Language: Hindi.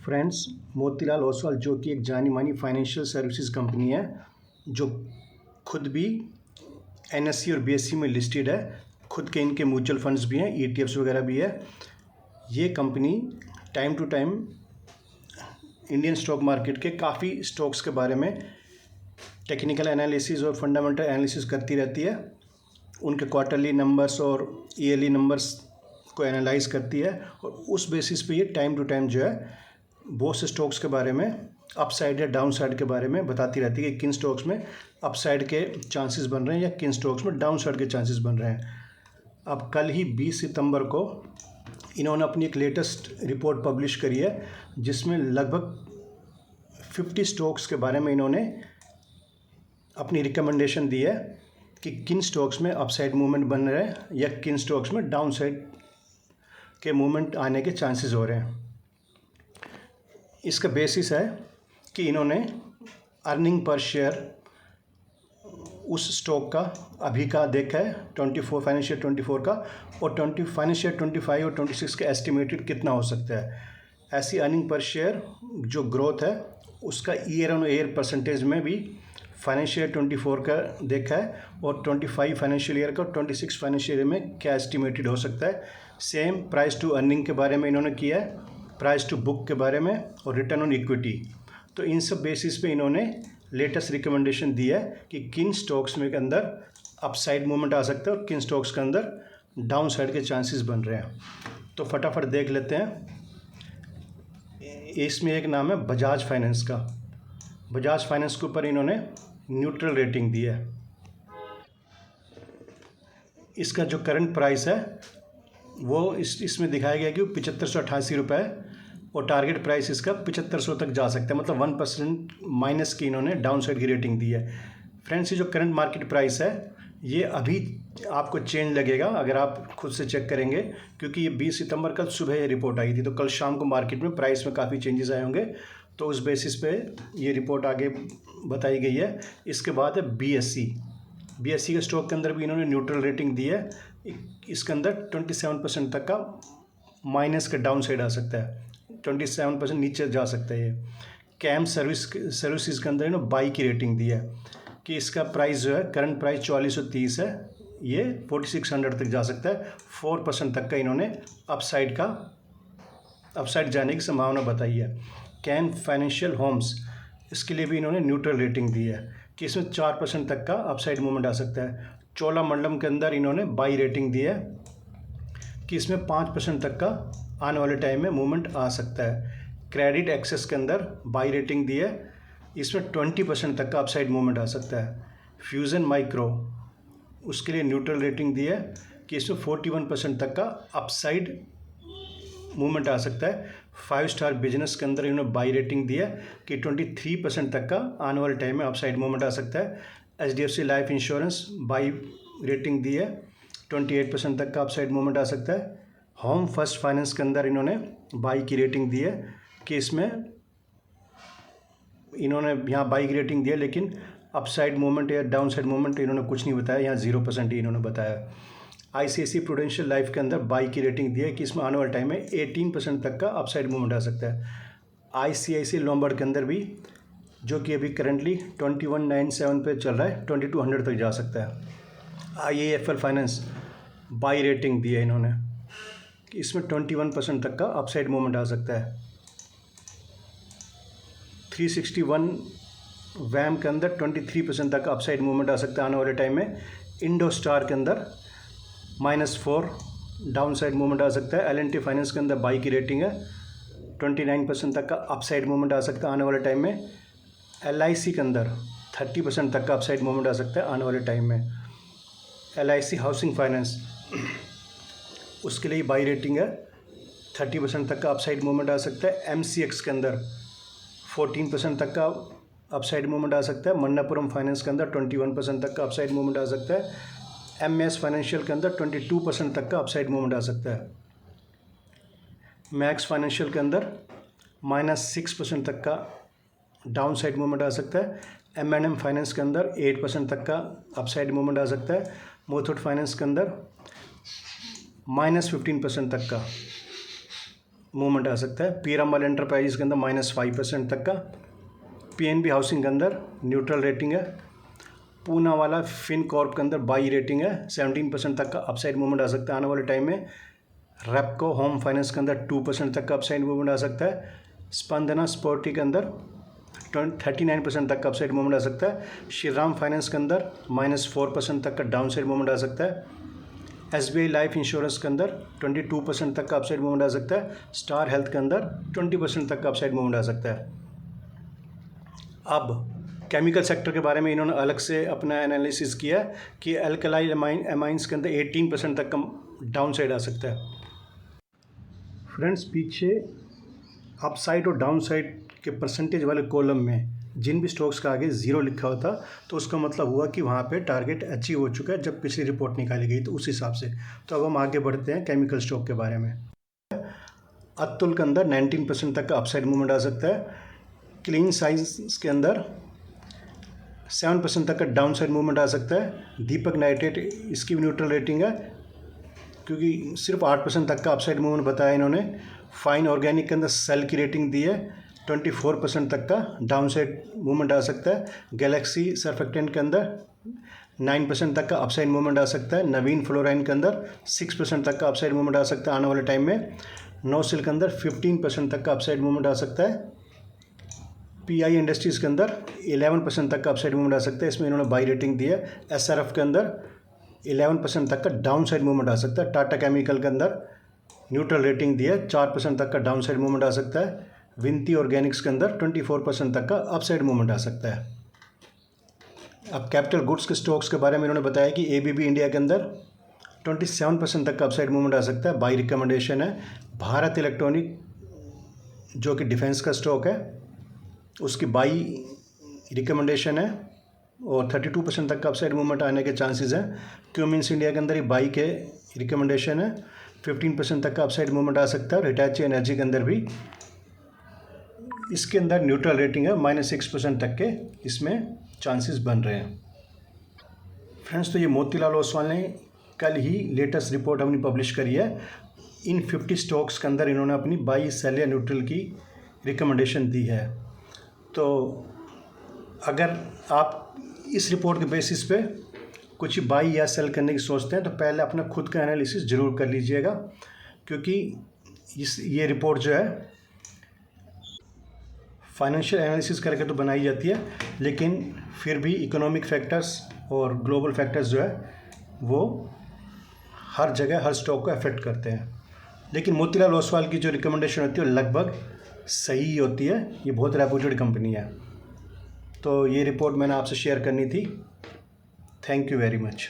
फ्रेंड्स, मोतीलाल ओसवाल जो कि एक जानी मानी फाइनेंशियल सर्विसेज कंपनी है जो खुद भी एनएससी और बीएससी में लिस्टेड है। खुद के इनके म्यूचुअल फंड्स भी हैं, ईटीएफ्स वगैरह भी है। ये company time to time Indian stock market के काफ़ी स्टॉक्स के बारे में टेक्निकल एनालिसिस और फंडामेंटल एनालिसिस करती रहती है। उनके क्वार्टरली नंबर्स और ईयरली नंबर्स को एनालाइज करती है और उस बेसिस पे ये टाइम टू टाइम जो है बहुत से स्टॉक्स के बारे में अपसाइड या डाउन साइड के बारे में बताती रहती है कि किन स्टॉक्स में अपसाइड के चांसेस बन रहे हैं या किन स्टॉक्स में डाउन साइड के चांसेस बन रहे हैं। अब कल ही 20 सितंबर को इन्होंने अपनी एक लेटेस्ट रिपोर्ट पब्लिश करी है जिसमें लगभग 50 स्टॉक्स के बारे में इन्होंने अपनी रिकमेंडेशन दी है कि किन स्टॉक्स में अपसाइड मूवमेंट बन रहे हैं या किन स्टॉक्स में डाउन साइड के मूवमेंट आने के चांसेस हो रहे हैं। इसका बेसिस है कि इन्होंने अर्निंग पर शेयर उस स्टॉक का अभी का देखा है 24 का और फाइनेंशियल 25 और 26 का एस्टिमेटेड कितना हो सकता है। ऐसी अर्निंग पर शेयर जो ग्रोथ है उसका ईयर ऑन ईयर परसेंटेज में भी फाइनेंशियल 24 का देखा है और 25 फाइनेंशियल ईयर का और 26 फाइनेंशियल ईयर में क्या एस्टिमेटेड हो सकता है। सेम प्राइस टू अर्निंग के बारे में इन्होंने किया है, प्राइस टू बुक के बारे में और रिटर्न ऑन इक्विटी। तो इन सब बेसिस पे इन्होंने लेटेस्ट रिकमेंडेशन दी है कि किन स्टॉक्स में के अंदर अपसाइड मूवमेंट आ सकता है और किन स्टॉक्स के अंदर डाउन साइड के चांसेस बन रहे हैं। तो फटाफट देख लेते हैं। इसमें एक नाम है बजाज फाइनेंस का। बजाज फाइनेंस के ऊपर इन्होंने न्यूट्रल रेटिंग दी है। इसका जो करंट प्राइस है वो इसमें दिखाया गया कि वो 7588 रुपये है और टारगेट प्राइस इसका 7500 तक जा सकता है, मतलब 1% माइनस की इन्होंने डाउन साइड की रेटिंग दी है। फ्रेंड्स, ये जो करंट मार्केट प्राइस है ये अभी आपको चेंज लगेगा अगर आप खुद से चेक करेंगे, क्योंकि ये 20 सितंबर कल सुबह ये रिपोर्ट आई थी, तो कल शाम को मार्केट में प्राइस में काफ़ी चेंजेस आए होंगे। तो उस बेसिस पे ये रिपोर्ट आगे बताई गई है। इसके बाद है बीएससी के स्टॉक के अंदर भी इन्होंने न्यूट्रल रेटिंग दी है। इसके अंदर 27% तक का माइनस का डाउन साइड आ सकता है, 27% नीचे जा सकता है। ये कैम सर्विसेज के अंदर इन्होंने बाई की रेटिंग दी है कि इसका प्राइस जो है करंट प्राइस 4430 है, ये 4600 तक जा सकता है। 4% तक का इन्होंने अपसाइड जाने की संभावना बताई है। कैन फाइनेंशियल होम्स, इसके लिए भी इन्होंने न्यूट्रल रेटिंग दी है कि इसमें 4% तक का अपसाइड मूवमेंट आ सकता है। चोलामंडलम के अंदर इन्होंने बाई रेटिंग दी है कि इसमें 5% तक का आने वाले टाइम में मूवमेंट आ सकता है। क्रेडिट एक्सेस के अंदर बाई रेटिंग दी है, इसमें 20% तक का अपसाइड मूवमेंट आ सकता है। फ्यूजन माइक्रो, उसके लिए न्यूट्रल रेटिंग दी है कि इसमें 41% तक का अपसाइड मूवमेंट आ सकता है। 5 स्टार बिजनेस के अंदर इन्होंने बाई रेटिंग दी है कि 23% तक का आने वाले टाइम में अपसाइड मूवमेंट आ सकता है। HDFC life insurance buy rating दी है, 28% तक का अपसाइड मूवमेंट आ सकता है। होम फर्स्ट फाइनेंस के अंदर इन्होंने बाई की रेटिंग दी है कि इसमें इन्होंने यहाँ बाई की रेटिंग दी है, लेकिन अपसाइड मूवमेंट या डाउन साइड मूवमेंट इन्होंने कुछ नहीं बताया, यहाँ 0% ही इन्होंने बताया। ICICI प्रूडेंशियल लाइफ के अंदर बाई की रेटिंग दी है कि इसमें आने वाले टाइम में 18% तक का अपसाइड मूवमेंट आ सकता है। ICICI लोम्बार्ड के अंदर भी, जो कि अभी करंटली 2197 पे चल रहा है, 2200 तक जा सकता है। IIFL फाइनेंस बाई रेटिंग दी है इन्होंने कि इसमें 21% तक का अपसाइड मूवमेंट आ सकता है। 361 वैम के अंदर 23% तक अपसाइड मूवमेंट आ सकता है आने वाले टाइम में। इंडो स्टार के अंदर -4 डाउन साइड मूवमेंट आ सकता है। L&T फाइनेंस के अंदर बाई की रेटिंग है, 29% तक का अपसाइड मूवमेंट आ सकता है आने वाले टाइम में। LIC के अंदर 30% तक का अपसाइड मूवमेंट आ सकता है आने वाले टाइम में। LIC हाउसिंग फाइनेंस, उसके लिए बाई रेटिंग है, 30% तक का अपसाइड मूवमेंट आ सकता है। MCX के अंदर 14% तक का अपसाइड मूवमेंट आ सकता है। मन्नापुरम फाइनेंस के अंदर 21% तक का अपसाइड मूवमेंट आ सकता है। MS फाइनेंशियल के अंदर 22% तक का अपसाइड मूवमेंट आ सकता है। मैक्स फाइनेंशियल के अंदर -6% तक का डाउन साइड मूवमेंट आ सकता है। M&M फाइनेंस के अंदर 8% तक का अपसाइड मूवमेंट आ सकता है। मुथूट फाइनेंस के अंदर -15% तक का मूवमेंट आ सकता है। पीरामल एंटरप्राइजेस के अंदर -5% तक का। पीएनबी हाउसिंग के अंदर न्यूट्रल रेटिंग है। पूना वाला फिनकॉर्प के अंदर बाई रेटिंग है। 17% तक का अपसाइड मूवमेंट आ सकता है आने वाले टाइम में। रेपको होम फाइनेंस के अंदर 2% तक का अपसाइड मूवमेंट आ सकता है। स्पंदना स्पोर्टी के अंदर 39% तक का अपसाइड मूवमेंट आ सकता है। श्रीराम फाइनेंस के अंदर -4% तक का डाउन साइड मूवमेंट आ सकता है। SBI लाइफ इंश्योरेंस के अंदर 22% तक का अपसाइड मूवमेंट आ सकता है। स्टार हेल्थ के अंदर 20% तक का अपसाइड मूवमेंट आ सकता है। अब केमिकल सेक्टर के बारे में इन्होंने अलग से अपना एनालिसिस किया कि अल्कलाइल एमाइंस के अंदर 18% तक का डाउन साइड आ सकता है। फ्रेंड्स, पीछे अपसाइड और डाउन साइड के परसेंटेज वाले कॉलम में जिन भी स्टॉक्स का आगे 0 लिखा होता तो उसका मतलब हुआ कि वहाँ पे टारगेट अचीव हो चुका है जब पिछली रिपोर्ट निकाली गई, तो उस हिसाब से। तो अब हम आगे बढ़ते हैं केमिकल स्टॉक के बारे में। अतुल के अंदर 19% तक का अपसाइड मूवमेंट आ सकता है। क्लीन साइंस के अंदर 7% तक का डाउन साइड मूवमेंट आ सकता है। दीपक नाइट्रेट, इसकी भी न्यूट्रल रेटिंग है क्योंकि सिर्फ 8% तक का अपसाइड मूवमेंट बताया इन्होंने। फाइन ऑर्गेनिक के अंदर सेल की रेटिंग दी है। 24% तक का डाउन साइड मूवमेंट आ सकता है। गैलेक्सी सर्फेक्टेंट के अंदर 9% तक का अपसाइड मूवमेंट आ सकता है। नवीन फ्लोराइन के अंदर 6% तक का अपसाइड मूवमेंट आ सकता है आने वाले टाइम में। नोसिल के अंदर 15% तक का अपसाइड मूवमेंट आ सकता है। PI इंडस्ट्रीज़ के अंदर 11% तक का अपसाइड मूवमेंट आ सकता है, इसमें इन्होंने बाई रेटिंग दी है। SRF के अंदर 11% तक का डाउन साइड मूवमेंट आ सकता है। टाटा केमिकल के अंदर न्यूट्रल रेटिंग दी है, 4% तक का डाउन साइड मूवमेंट आ सकता है। विनती ऑर्गेनिक्स के अंदर 24% तक का अपसाइड मूवमेंट आ सकता है। अब कैपिटल गुड्स के स्टॉक्स के बारे में इन्होंने बताया कि ABB इंडिया के अंदर 27% तक का अपसाइड मूवमेंट आ सकता है, बाई रिकमेंडेशन है। भारत इलेक्ट्रॉनिक जो कि डिफेंस का स्टॉक है, उसकी बाई रिकमेंडेशन है और 32% तक का अपसाइड मूवमेंट आने के चांसेस हैं। क्यूमिंस इंडिया के अंदर ही बाई के रिकमेंडेशन है, 15% तक का अपसाइड मूवमेंट आ सकता है। हिटाची एनर्जी के अंदर भी इसके अंदर न्यूट्रल रेटिंग है, -6% तक के इसमें चांसेस बन रहे हैं। फ्रेंड्स, तो ये मोतीलाल ओसवाल ने कल ही लेटेस्ट रिपोर्ट अपनी पब्लिश करी है। इन 50 स्टॉक्स के अंदर इन्होंने अपनी बाई, सेल या न्यूट्रल की रिकमेंडेशन दी है। तो अगर आप इस रिपोर्ट के बेसिस पे कुछ बाई या सेल करने की सोचते हैं तो पहले अपना खुद का एनालिसिस ज़रूर कर लीजिएगा, क्योंकि ये रिपोर्ट जो है फाइनेंशियल एनालिसिस करके तो बनाई जाती है, लेकिन फिर भी इकोनॉमिक फैक्टर्स और ग्लोबल फैक्टर्स जो है वो हर जगह हर स्टॉक को अफेक्ट करते हैं। लेकिन मोतीलाल ओसवाल की जो रिकमेंडेशन होती है वो लगभग सही होती है। ये बहुत रेप्यूटेड कंपनी है। तो ये रिपोर्ट मैंने आपसे शेयर करनी थी। Thank you very much.